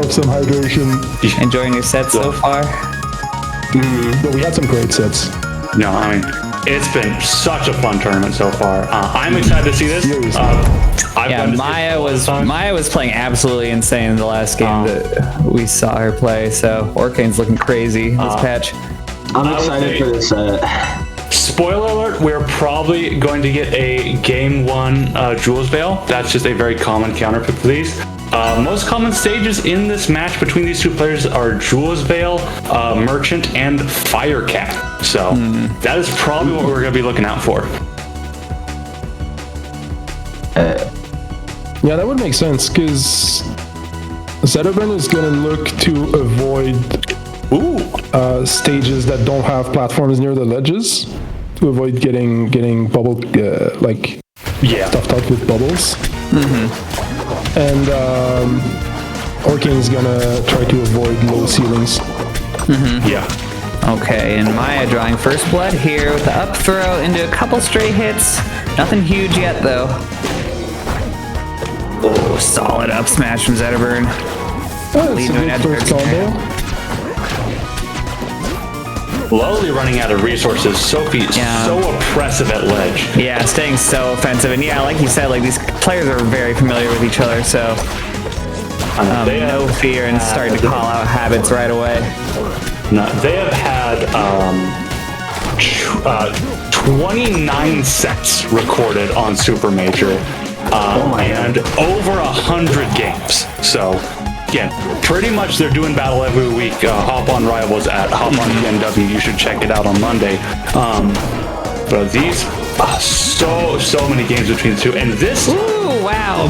have some hydration. Enjoying your set so far? But we had some great sets. No, I mean, it's been such a fun tournament so far. I'm excited to see this. Maya was playing absolutely insane in the last game that we saw her play. So Orcane's looking crazy this patch. I'm excited for this set. Spoiler alert, we're probably going to get a game 1 Jules Veil. That's just a very common counterpick for these. Most common stages in this match between these two players are Jules Veil, Merchant, and Firecat. So that is probably what we're going to be looking out for. Yeah, that would make sense, because Zetterburn is going to look to avoid stages that don't have platforms near the ledges, to avoid getting bubble, stuffed up with bubbles. And Orcane's gonna try to avoid low ceilings. Yeah. Okay, and Maya drawing first blood here with the up throw into a couple stray hits. Nothing huge yet, though. Oh, solid up smash from Zetterburn. It's a good first combo. Slowly running out of resources. Sophie is so oppressive at ledge. Yeah, staying so offensive. And yeah, like you said, like these players are very familiar with each other, so no fear and starting to call out habits right away. No, they have had 29 sets recorded on Super Major and over 100 games. So again, pretty much they're doing battle every week. Hop on Rivals at Hop on PNW. You should check it out on Monday. But these, so many games between the two, and this. Ooh, wow!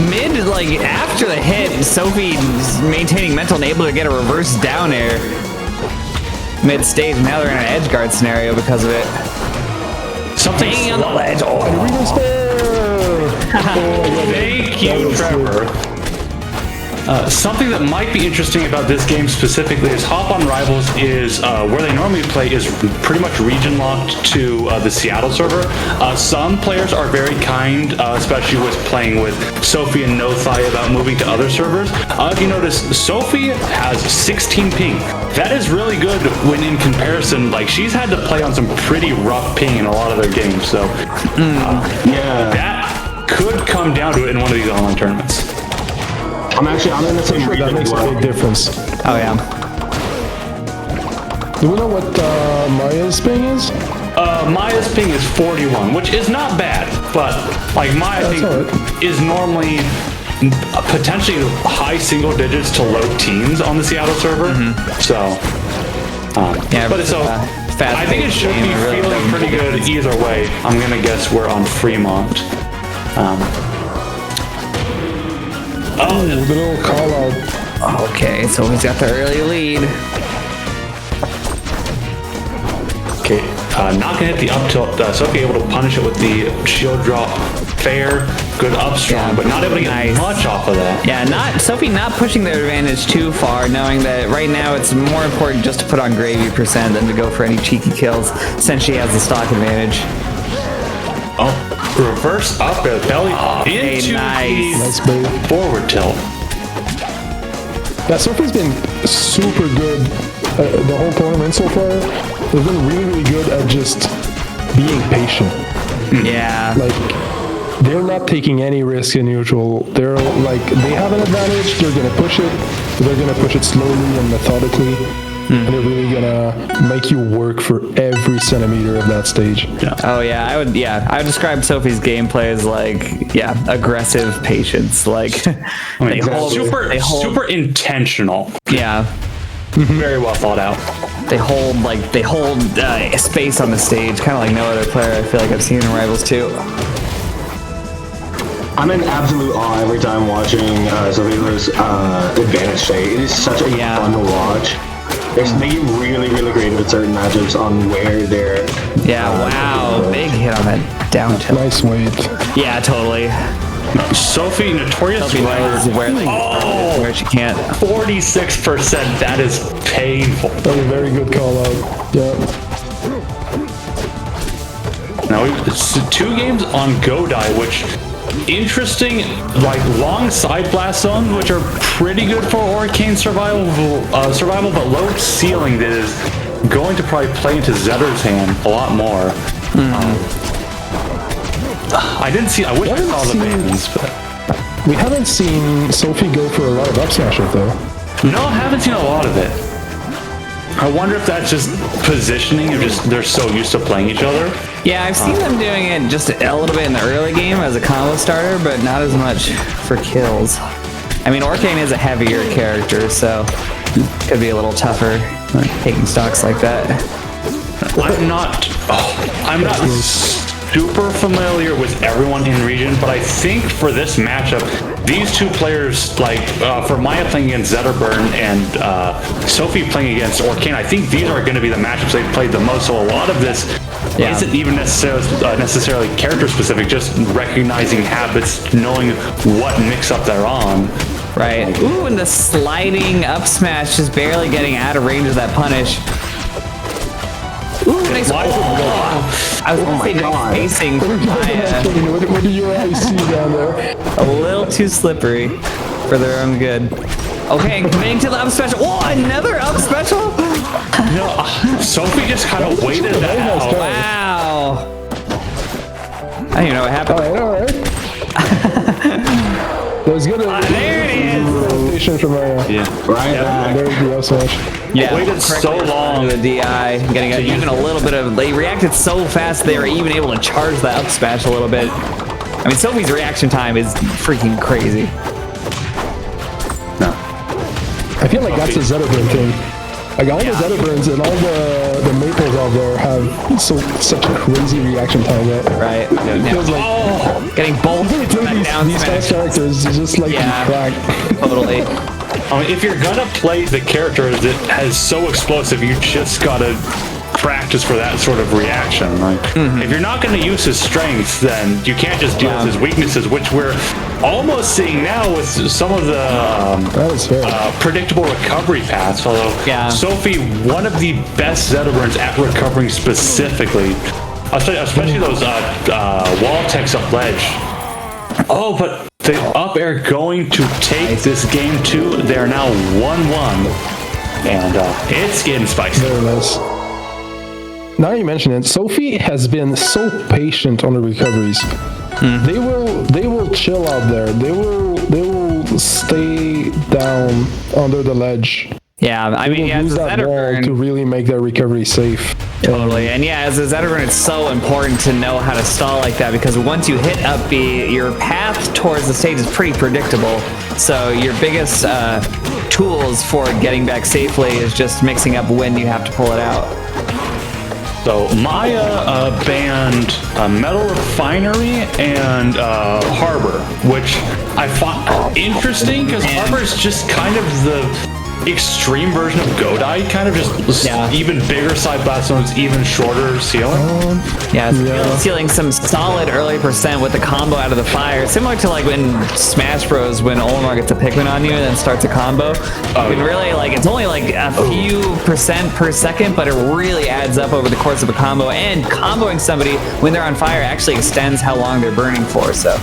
After the hit, Sophie's maintaining mental and able to get a reverse down air mid stage. Now they're in an edge guard scenario because of it. Something hanging on the ledge. Thank you, Trevor. Something that might be interesting about this game specifically is Hop on Rivals is where they normally play is pretty much region locked to the Seattle server. Some players are very kind, especially with playing with Sophie and Nothai about moving to other servers. If you notice, Sophie has 16 ping. That is really good when in comparison, like she's had to play on some pretty rough ping in a lot of their games. So that could come down to it in one of these online tournaments. I'm in the same region. That makes a big difference. Oh yeah. Do we know what Maya's ping is? Maya's ping is 41, which is not bad, but like Maya ping is normally potentially high single digits to low teens on the Seattle server. So, but it's I think it should be feeling pretty good either way. I'm gonna guess we're on Fremont. Little call out. Okay, so he's got the early lead. Okay, not gonna hit the up tilt. Sophie able to punish it with the shield drop. Fair, good up strong, but not able to get much off of that. Yeah, Sophie not pushing their advantage too far, knowing that right now it's more important just to put on gravy percent than to go for any cheeky kills, since she has the stock advantage. Oh, reverse up air, belly into the forward tilt. Yeah, Sophie's been super good the whole tournament so far. They've been really, really good at just being patient. Yeah. Like, they're not taking any risk in neutral. They're like, they have an advantage, they're gonna push it. They're gonna push it slowly and methodically. And they're really gonna make you work for every centimeter of that stage. Oh yeah, I would describe Sophie's gameplay as aggressive patience. Like they hold super intentional. Yeah. Very well thought out. They hold space on the stage, kind of like no other player I feel like I've seen in Rivals 2. I'm in absolute awe every time watching Sophilo's advantage state. It is such a fun to watch. They get really, really creative at certain matchups on where they're... wow. Big hit on that down tilt. Nice weight. Yeah, totally. Sophie, notorious where she can't. 46%, that is painful. That was a very good call out. Yeah. Now, it's 2 games on Godai, which interesting, like long side blast zones, which are pretty good for Orcane survival, but low ceiling that is going to probably play into Zetter's hand a lot more. I didn't see. I wish I saw the bans, but we haven't seen Sophie go for a lot of up smashes though. No, I haven't seen a lot of it. I wonder if that's just positioning, or just they're so used to playing each other. Yeah, I've seen them doing it just a little bit in the early game as a combo starter, but not as much for kills. I mean, Orcane is a heavier character, so it could be a little tougher taking stocks like that. I'm not super familiar with everyone in region, but I think for this matchup, these two players, like for Maya playing against Zetterburn and Sophie playing against Orcane, I think these are going to be the matchups they've played the most. So a lot of this isn't even necessarily character specific, just recognizing habits, knowing what mix up they're on. Right. Ooh, and the sliding up smash, just barely getting out of range of that punish. Ooh, nice. I was going to say nice spacing from Maya. What do you always see down there? A little too slippery for their own good. Okay, committing to the up special. Oh, another up special? No, Sophie just kind of waited that out. Wow. I don't even know what happened. All right. There's good. There it is. From Yeah. Right. There's the up smash. Yeah, waited so long. The DI, getting even a little bit of. They reacted so fast they were even able to charge the up smash a little bit. I mean, Sophie's reaction time is freaking crazy. No. I feel like that's a Zetterburn thing. Like all the Zetterburns and all the maples out there have such a crazy reaction time. Right. It feels like getting both these fast characters is just like crack. Totally. I mean, if you're gonna play the character that has so explosive, you just gotta practice for that sort of reaction. Like, if you're not gonna use his strengths, then you can't just deal with his weaknesses, which we're almost seeing now with some of the predictable recovery paths. Although Sophie, one of the best Zetterburns at recovering specifically, especially those wall techs up ledge. Oh, but the up air going to take this game too. They are now 1-1, and it's getting spicy. Very nice. Now you mention it, Sophie has been so patient on the recoveries. They will chill out there. They will stay down under the ledge. Yeah, I mean, use that wall to really make their recovery safe. Totally, and yeah, as a Zetterburn, it's so important to know how to stall like that, because once you hit up B, your path towards the stage is pretty predictable. So your biggest tools for getting back safely is just mixing up when you have to pull it out. So Maya banned Metal Refinery and Harbor, which I found interesting because Harbor is just kind of the extreme version of Godai, kind of just even bigger side blast zones, even shorter ceiling. Stealing some solid early percent with the combo out of the fire, similar to like when Smash Bros, when Olimar gets a Pikmin on you and then starts a combo. You can really, like, it's only like a few percent per second, but it really adds up over the course of a combo, and comboing somebody when they're on fire actually extends how long they're burning for, so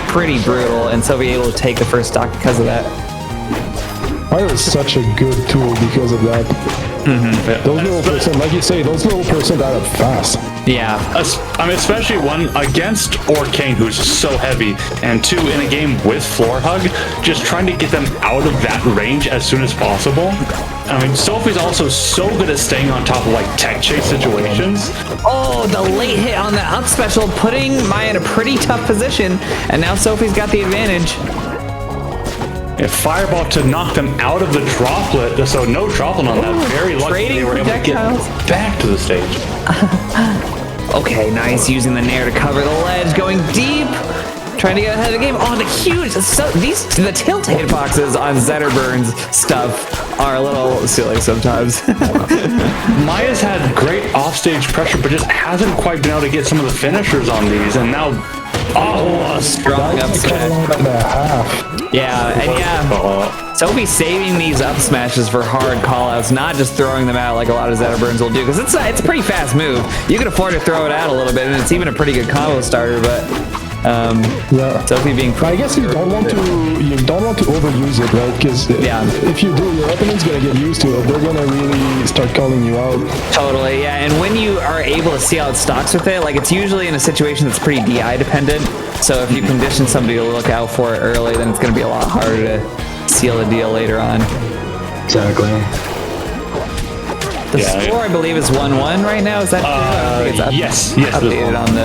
pretty brutal, and so be able to take the first stock because of that. Fire is such a good tool because of that. Those little percent, like you say, those little percent add up fast. Yeah. I mean, especially one against Orcane, who's so heavy, and two, in a game with Floor Hug, just trying to get them out of that range as soon as possible. I mean, Sophie's also so good at staying on top of, like, tech chase situations. Oh, the late hit on the up special, putting Maya in a pretty tough position, and now Sophie's got the advantage. A fireball to knock them out of the droplet, so no droplet on that. Very lucky they were able to get back to the stage. Okay, nice, using the nair to cover the ledge, going deep, trying to get ahead of the game. Oh, the huge, the tilt hitboxes on Zetterburn's stuff are a little silly sometimes. Maya's had great offstage pressure, but just hasn't quite been able to get some of the finishers on these, and now strong up smash. Yeah, and Sophie saving these up smashes for hard callouts, not just throwing them out like a lot of Zetterburns will do, because it's a pretty fast move. You can afford to throw it out a little bit, and it's even a pretty good combo starter, but Sophie being. I guess you don't want to overuse it, right? Because if you do, your opponent's gonna get used to it. They're gonna really start calling you out. Totally, yeah. And when you are able to see how it stocks with it, like it's usually in a situation that's pretty DI dependent. So if you condition somebody to look out for it early, then it's gonna be a lot harder to seal the deal later on. Exactly. The score, I believe, is 1-1 right now. Is that true? I think it's yes, updated on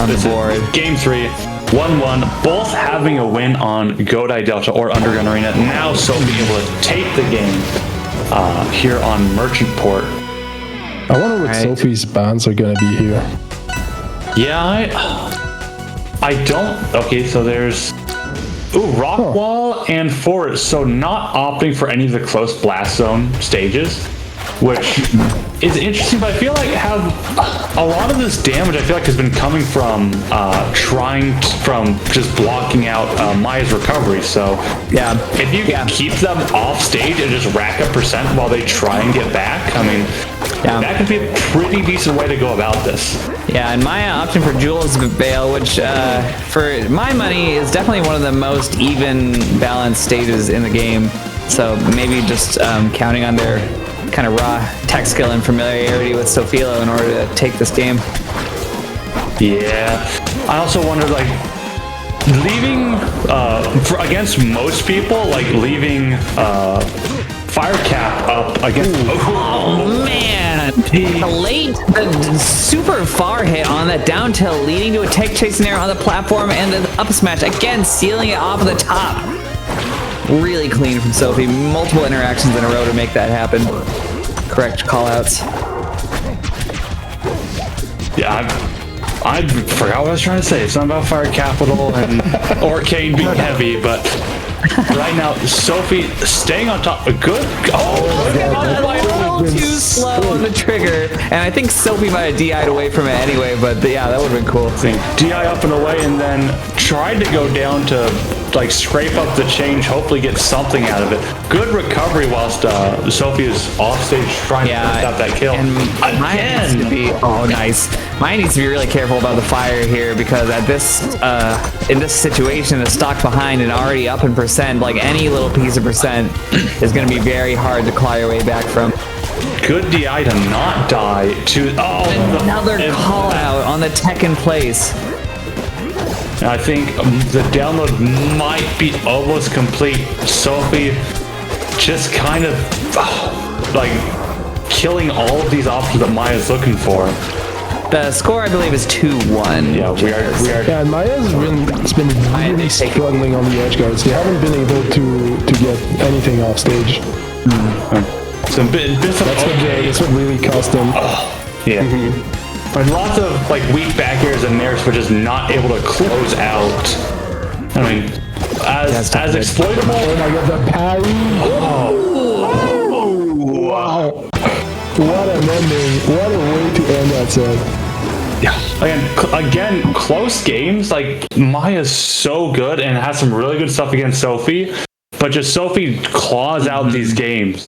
the board. Game 3, 1-1. Both having a win on Godai Delta or Underground Arena. Now Sophie able to take the game here on Merchant Port. I wonder what Sophie's bans are gonna be here. Yeah, I don't. Okay, so there's Rockwall and Forest. So not opting for any of the close blast zone stages, which is interesting. But I feel like a lot of this damage I feel like has been coming from just blocking out Maya's recovery. So if you can keep them off stage and just rack up percent while they try and get back, I mean, that could be a pretty decent way to go about this. Yeah, and my option for Jules Veil, which for my money is definitely one of the most even balanced stages in the game. So maybe just counting on their kind of raw tech skill and familiarity with Sophilo in order to take this game. Yeah, I also wonder, like, leaving against most people, like leaving Firecap up against. Oh man! The super far hit on that down tilt, leading to a tech chase snare on the platform, and the up smash again, sealing it off of the top. Really clean from Sophie. Multiple interactions in a row to make that happen. Correct callouts. Yeah, I forgot what I was trying to say. It's not about Fire Capital and Orcane being heavy, but right now, Sophie staying on top. A good. Too slow on the trigger, and I think Sophie might have DI'd away from it anyway. But yeah, that would have been cool. DI up and away, and then tried to go down to like scrape up the change, hopefully get something out of it. Good recovery whilst Sophie is off stage trying to finish out that kill. And Maya needs to be nice. Maya needs to be really careful about the fire here, because at this in this situation, the stock behind and already up in percent, like any little piece of percent is going to be very hard to claw your way back from. Good DI to not die to another call out on the tech in place. I think the download might be almost complete. Sophie just kind of like killing all of these options that Maya's looking for. The score, I believe, is 2-1. Yeah, we are. Yeah, and Maya's been really struggling on the edge guards. They haven't been able to get anything off stage. That's what really cost them. And lots of like weak back airs and nairs, which is not able to close out. I mean, as exploitable. And I got the parry. Wow! What an ending! What a way to end that set. Yeah. Again, close games. Like Maya's so good and has some really good stuff against Sophie, but just Sophie claws out these games.